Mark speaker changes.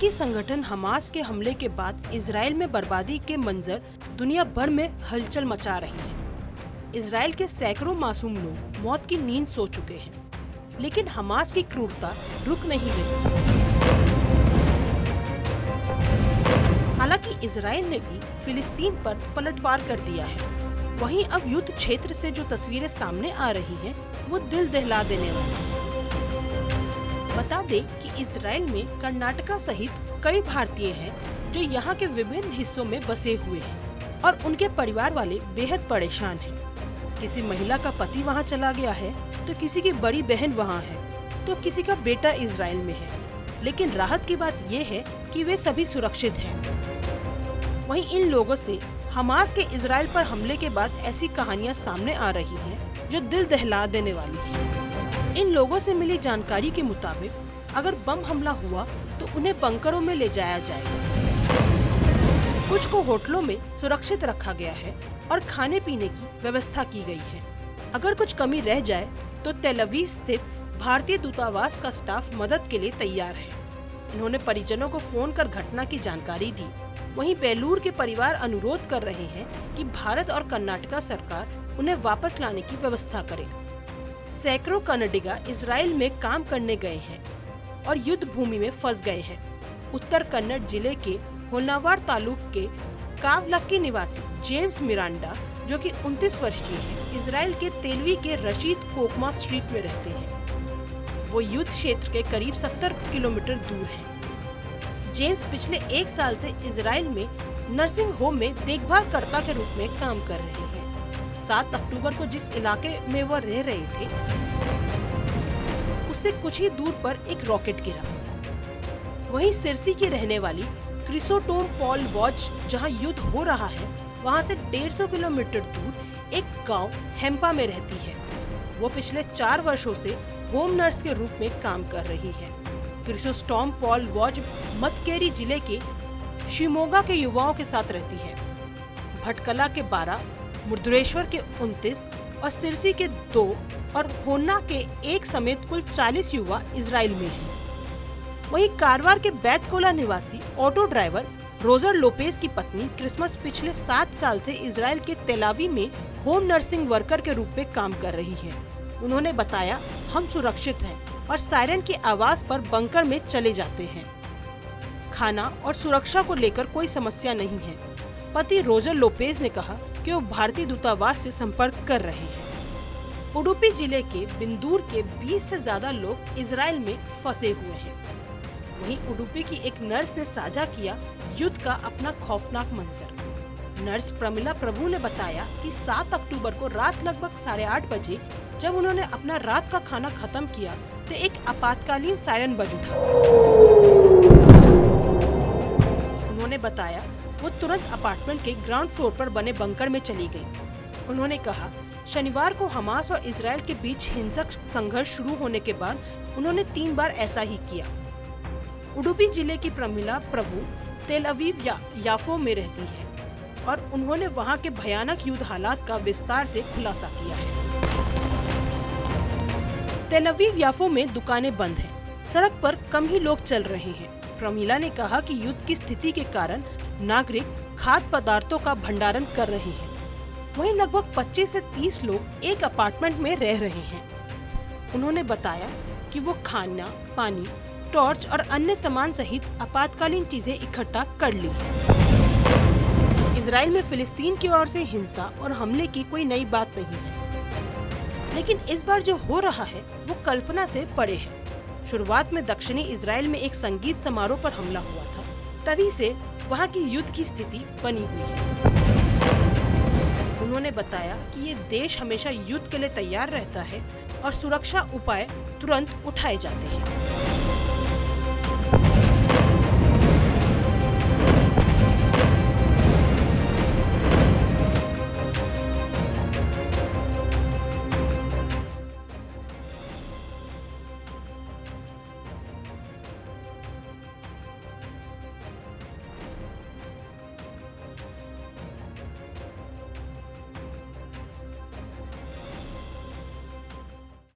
Speaker 1: आतंकी संगठन हमास के हमले के बाद इजराइल में बर्बादी के मंजर दुनिया भर में हलचल मचा रही है। इजराइल के सैकड़ों मासूम लोग मौत की नींद सो चुके हैं, लेकिन हमास की क्रूरता रुक नहीं रही। हालांकि इजराइल ने भी फिलिस्तीन पर पलटवार कर दिया है। वहीं अब युद्ध क्षेत्र से जो तस्वीरें सामने आ रही हैं, वो दिल दहला देने वाली हैं। बता दें कि इजराइल में कर्नाटका सहित कई भारतीय हैं जो यहाँ के विभिन्न हिस्सों में बसे हुए हैं और उनके परिवार वाले बेहद परेशान हैं। किसी महिला का पति वहाँ चला गया है, तो किसी की बड़ी बहन वहाँ है, तो किसी का बेटा इजराइल में है। लेकिन राहत की बात ये है कि वे सभी सुरक्षित हैं। वहीं इन लोगों से हमास के इजराइल पर हमले के बाद ऐसी कहानियां सामने आ रही हैं जो दिल दहला देने वाली हैं। इन लोगों से मिली जानकारी के मुताबिक अगर बम हमला हुआ तो उन्हें बंकरों में ले जाया जाएगा। कुछ को होटलों में सुरक्षित रखा गया है और खाने पीने की व्यवस्था की गई है। अगर कुछ कमी रह जाए तो तेल अवीव स्थित भारतीय दूतावास का स्टाफ मदद के लिए तैयार है। उन्होंने परिजनों को फोन कर घटना की जानकारी दी। वहीं बेलूर के परिवार अनुरोध कर रहे हैं कि भारत और कर्नाटका सरकार उन्हें वापस लाने की व्यवस्था करे। सैकड़ों कन्नडिगा इजराइल में काम करने गए हैं और युद्ध भूमि में फंस गए हैं। उत्तर कन्नड़ जिले के होन्नावर तालुक के कावलक्की निवासी जेम्स मिरांडा, जो कि 29 वर्षीय है, इजराइल के तेलवी के रशीद कोकमा स्ट्रीट में रहते हैं। वो युद्ध क्षेत्र के करीब 70 किलोमीटर दूर है। जेम्स पिछले 1 साल से इजराइल में नर्सिंग होम में देखभालकर्ता के रूप में काम कर रहे हैं। 7 अक्टूबर को जिस इलाके में वह रह रहे थे, उससे कुछ ही दूर पर एक रॉकेट गिरा। वहीं सिरसी की रहने वाली क्रिसोटोम पॉल वॉच, जहां युद्ध हो रहा है, वहां से 150 किलोमीटर दूर एक गांव हेम्पा में रहती है। वो पिछले 4 वर्षों से होम नर्स के रूप में काम कर रही है। क्रिसोस्टॉम पॉल वॉच मतकेरी जिले के शिमोगा के युवाओं के साथ रहती है। भटकला के 12, मुर्देश्वर के 29 और सिरसी के 2 और होन्ना के 1 समेत कुल 40 युवा इजराइल में हैं। वहीं कारवार के बैतकोला निवासी ऑटो ड्राइवर रोजर लोपेज की पत्नी क्रिसमस पिछले 7 साल से इजराइल के तेलावी में होम नर्सिंग वर्कर के रूप में काम कर रही है। उन्होंने बताया, हम सुरक्षित हैं और सायरन की आवाज पर बंकर में चले जाते हैं। खाना और सुरक्षा को लेकर कोई समस्या नहीं है। पति रोजर लोपेज ने कहा कि वो भारतीय दूतावास से संपर्क कर रहे हैं। उडुपी जिले के बिंदूर के 20 से ज्यादा लोग इजराइल में फंसे हुए हैं। वहीं उडुपी की एक नर्स ने साझा किया युद्ध का अपना खौफनाक मंजर। नर्स प्रमिला प्रभु ने बताया कि 7 अक्टूबर को रात लगभग 8:30 बजे जब उन्होंने अपना रात का खाना खत्म किया तो एक आपातकालीन सायरन बज उठा। उन्होंने बताया, वो तुरंत अपार्टमेंट के ग्राउंड फ्लोर पर बने बंकर में चली गई। उन्होंने कहा, शनिवार को हमास और इजराइल के बीच हिंसक संघर्ष शुरू होने के बाद उन्होंने 3 बार ऐसा ही किया। उडुपी जिले की प्रमिला प्रभु तेल अवीव याफो में रहती है और उन्होंने वहां के भयानक युद्ध हालात का विस्तार से खुलासा किया है। तेल अवीव याफो में दुकानें बंद हैं, सड़क पर कम ही लोग चल रहे हैं। प्रमिला ने कहा कि युद्ध की स्थिति के कारण नागरिक खाद्य पदार्थों का भंडारण कर रहे हैं। वहीं लगभग 25 से 30 लोग एक अपार्टमेंट में रह रहे हैं। उन्होंने बताया कि वो खाना, पानी, टॉर्च और अन्य सामान सहित आपातकालीन चीजें इकट्ठा कर ली हैं। इजराइल में फिलिस्तीन की ओर से हिंसा और हमले की कोई नई बात नहीं है, लेकिन इस बार जो हो रहा है वो कल्पना से परे है। शुरुआत में दक्षिणी इजराइल में एक संगीत समारोह पर हमला हुआ था, तभी से वहाँ की युद्ध की स्थिति बनी हुई है। उन्होंने बताया कि ये देश हमेशा युद्ध के लिए तैयार रहता है और सुरक्षा उपाय तुरंत उठाए जाते हैं।